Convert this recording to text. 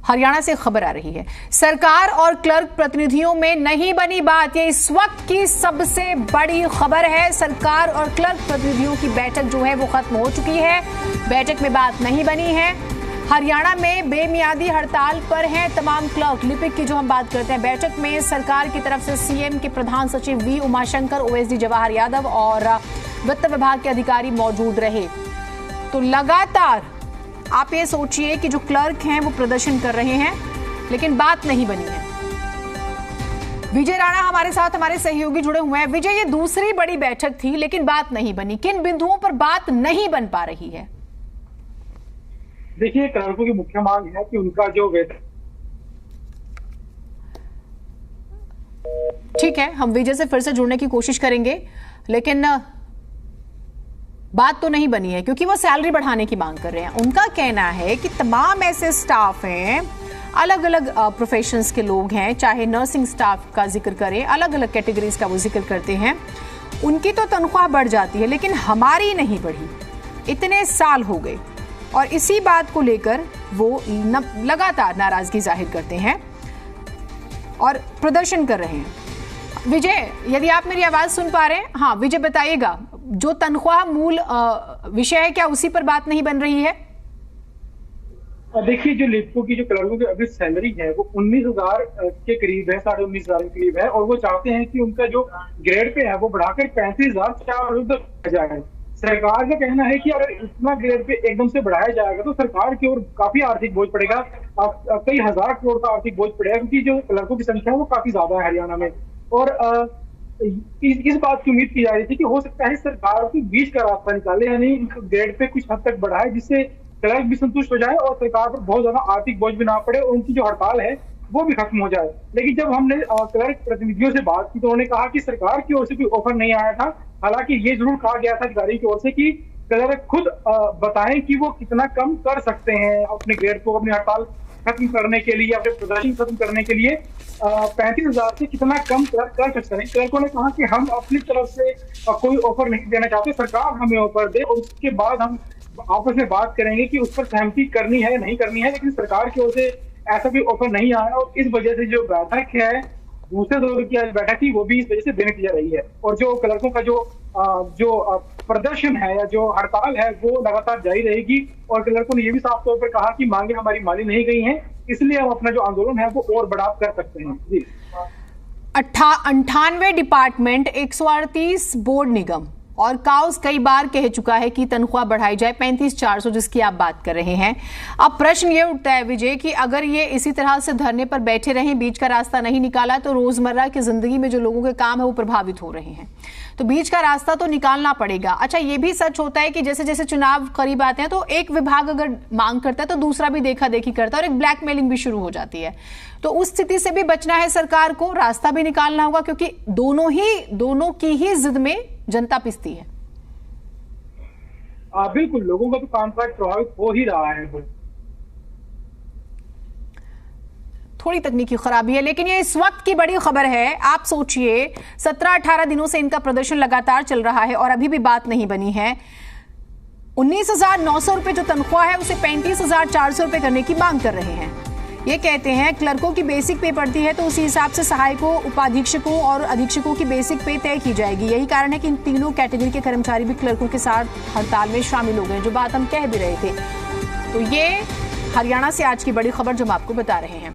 हरियाणा से खबर आ रही है, सरकार और क्लर्क प्रतिनिधियों में नहीं बनी बात। ये इस वक्त की सबसे बड़ी खबर है। सरकार और क्लर्क प्रतिनिधियों की बैठक जो है वो खत्म हो चुकी है। बैठक में बात नहीं बनी है। हरियाणा में बेमियादी हड़ताल पर हैं तमाम क्लर्क। लिपिक की जो हम बात करते हैं, बैठक में सरकार की तरफ से सीएम के प्रधान सचिव वी उमाशंकर, ओएसडी जवाहर यादव और वित्त विभाग के अधिकारी मौजूद रहे। तो लगातार आप ये सोचिए कि जो क्लर्क हैं वो प्रदर्शन कर रहे हैं, लेकिन बात नहीं बनी है। विजय राणा हमारे साथ, हमारे सहयोगी जुड़े हुए हैं। विजय, ये दूसरी बड़ी बैठक थी लेकिन बात नहीं बनी। किन बिंदुओं पर बात नहीं बन पा रही है? देखिए, क्लर्कों की मुख्य मांग है कि उनका जो वेतन। ठीक है, हम विजय से फिर से जुड़ने की कोशिश करेंगे, लेकिन बात तो नहीं बनी है क्योंकि वो सैलरी बढ़ाने की मांग कर रहे हैं। उनका कहना है कि तमाम ऐसे स्टाफ हैं, अलग अलग प्रोफेशंस के लोग हैं, चाहे नर्सिंग स्टाफ का जिक्र करें, अलग अलग कैटेगरीज का वो जिक्र करते हैं, उनकी तो तनख्वाह बढ़ जाती है लेकिन हमारी नहीं बढ़ी। इतने साल हो गए और इसी बात को लेकर वो लगातार नाराजगी जाहिर करते हैं और प्रदर्शन कर रहे हैं। विजय, यदि आप मेरी आवाज सुन पा रहे हैं? हाँ विजय, बताइएगा, जो तनख्वाह मूल विषय है, क्या उसी पर बात नहीं बन रही है? देखिए, जो लिपिकों की, जो क्लर्कों की अभी सैलरी है वो 19,000 के करीब है, 19,500 के करीब है, और वो चाहते हैं कि उनका जो ग्रेड पे है वो बढ़ाकर 35,400 तक जाए। सरकार का कहना है कि अगर इतना ग्रेड पे एकदम से बढ़ाया जाएगा तो सरकार की ओर काफी आर्थिक बोझ पड़ेगा, कई हजार करोड़ का आर्थिक बोझ पड़ेगा, क्योंकि जो क्लर्कों की संख्या है वो काफी ज्यादा है हरियाणा में। और इस बात की उम्मीद की जा रही थी कि हो सकता है सरकार को बीच का रास्ता निकाले, यानी ग्रेड पे कुछ हद तक बढ़ाए, जिससे क्लर्क भी संतुष्ट हो जाए और सरकार पर बहुत ज्यादा आर्थिक बोझ भी ना पड़े और उनकी जो हड़ताल है वो भी खत्म हो जाए। लेकिन जब हमने क्लर्क प्रतिनिधियों से बात की तो उन्होंने कहा कि सरकार की ओर से कोई ऑफर नहीं आया था। हालांकि ये जरूर कहा गया था अधिकारी की ओर से कि क्लर्क खुद बताएं कि वो कितना कम कर सकते हैं अपने ग्रेड को, अपनी हड़ताल खत्म करने के लिए, अपने प्रदर्शन खत्म करने के लिए 35,000 से कितना कम क्लर्क कर सकते हैं। क्लर्कों ने कहा कि हम अपनी तरफ से कोई ऑफर नहीं देना चाहते, सरकार हमें ऑफर दे और उसके बाद हम आपस में बात करेंगे कि उस पर सहमति करनी है नहीं करनी है। लेकिन सरकार की ओर से ऐसा कोई ऑफर नहीं आया और इस वजह से जो बैठक है, दूसरे दौर की बैठक थी, वो भी इस वजह से देने की जा रही है। और जो क्लर्कों का जो प्रदर्शन है या जो हड़ताल है वो लगातार जारी रहेगी। और क्लर्कों ने ये भी साफ तौर पर कहा कि मांगे हमारी मानी नहीं गई हैं, इसलिए हम अपना जो आंदोलन है वो और बढ़ा कर सकते हैं। जी, 98 डिपार्टमेंट, 138 बोर्ड निगम और काउस कई बार कह चुका है कि तनख्वाह बढ़ाई जाए 35,400, जिसकी आप बात कर रहे हैं। अब प्रश्न ये उठता है विजय कि अगर ये इसी तरह से धरने पर बैठे रहें, बीच का रास्ता नहीं निकाला, तो रोजमर्रा की जिंदगी में जो लोगों के काम है वो प्रभावित हो रहे हैं। तो बीच का रास्ता तो निकालना पड़ेगा। अच्छा, ये भी सच होता है कि जैसे जैसे चुनाव करीब आते हैं तो एक विभाग अगर मांग करता है तो दूसरा भी देखा देखी करता है और एक ब्लैकमेलिंग भी शुरू हो जाती है। तो उस स्थिति से भी बचना है सरकार को, रास्ता भी निकालना होगा, क्योंकि दोनों की ही जिद में जनता पिसती है। बिल्कुल, लोगों का तो कामकाज प्रभावित हो ही रहा है। थोड़ी तकनीकी खराबी है, लेकिन ये इस वक्त की बड़ी खबर है। आप सोचिए, 17-18 दिनों से इनका प्रदर्शन लगातार चल रहा है और अभी भी बात नहीं बनी है। 19,900 रुपए जो तनख्वाह है उसे 35,400 रुपए करने की मांग कर रहे हैं। ये कहते हैं क्लर्कों की बेसिक पे पड़ती है तो उसी हिसाब से सहायकों, उपाधीक्षकों और अधीक्षकों की बेसिक पे तय की जाएगी। यही कारण है कि इन तीनों कैटेगरी के कर्मचारी भी क्लर्कों के साथ हड़ताल में शामिल हो गए, जो बात हम कह भी रहे थे। तो ये हरियाणा से आज की बड़ी खबर जो हम आपको बता रहे हैं।